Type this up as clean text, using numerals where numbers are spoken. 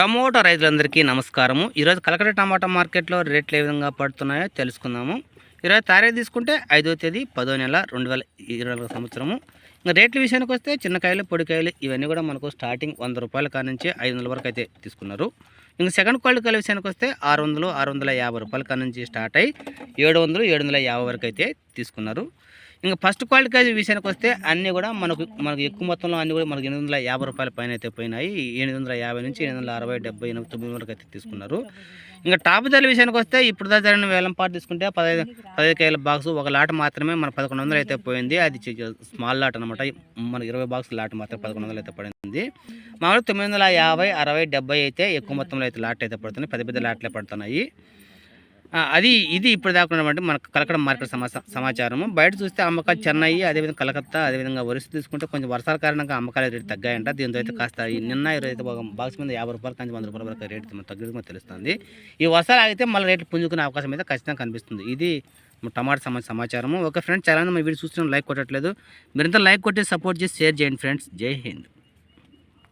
Tomato రైతులందరికీ నమస్కారము. ఈరోజు కలకడ టమాటా మార్కెట్లో రేట్లు ఏ విధంగా పడుతున్నాయో తెలుసుకుందాము. ఈరోజు తారీఖు తీసుకుంటే 5వ తేదీ 10వ నెల 2024 సంవత్సరము. ఇంకా రేట్ల విషయానికి వస్తే చిన్నకాయలు పొడికాయలు ఇవన్నీ కూడా మనకు స్టార్టింగ్ 100 రూపాయల కాడ నుంచి 500 వరకు అయితే తీసుకున్నారు. ఇంకా సెకండ్ క్వాలిటీ కాయల విషయానికి వస్తే 600 650 రూపాయల కాడ నుంచి స్టార్ట్ అయ్యి 700 750 వరకు అయితే తీసుకున్నారు. ఇంకా ఫస్ట్ క్వాలిటీ కాయ విషయానికి వస్తే అన్నీ కూడా మనకు ఎక్కువ మొత్తంలో అన్నీ కూడా మనకు 850 రూపాయల పైన అయితే పోయినాయి. 850 నుంచి 860 70 89 వరకు అయితే తీసుకున్నారు. ఇంకా టాప్ ధరల విషయానికి వస్తే ఇప్పుడు జరిగిన వేలం పాటు తీసుకుంటే 15 కాయల బాక్స్ ఒక లాట్ మాత్రమే మన 1100 అయితే పోయింది. అది స్మాల్ లాట్ అనమాట. మన 20 బాక్స్ లాట్ మాత్రం 1100 అయితే పడింది. మామూలుగా 950 60 70 అయితే ఎక్కువ మొత్తంలో అయితే లాట్ అయితే పడుతున్నాయి. పెద్ద పెద్ద లాట్లే పడుతున్నాయి. ఇది ఇప్పుడు దాకా ఉన్నటువంటి మన కలకడ మార్కెట్ సమాచారము. బయట చూస్తే అమ్మకాలు చెన్నై, అదేవిధంగా కలకత్తా, అదేవిధంగా ఒరిస్సా తీసుకుంటే కొంచెం వర్షాల కారణంగా అమ్మకాల రేటు తగ్గాయంట. దీంతో అయితే కాస్త నిన్న అయితే బాక్స్ మీద 50 రూపాయల నుంచి 100 రూపాయల వరకు రేటు తగ్గిందని తెలుస్తుంది. ఈ వర్షాలు ఆగితే మళ్ళీ రేట్లు పుంజుకునే అవకాశం అయితే ఖచ్చితంగా కనిపిస్తుంది. ఇది టమాటా సమాచారము. ఓకే ఫ్రెండ్స్, చాలా మంది మా వీడియో చూస్తున్న లైక్ కొట్టట్లేదు. మీరంతా లైక్ కొట్టి సపోర్ట్ చేసి షేర్ చేయండి ఫ్రెండ్స్. జై హింద్.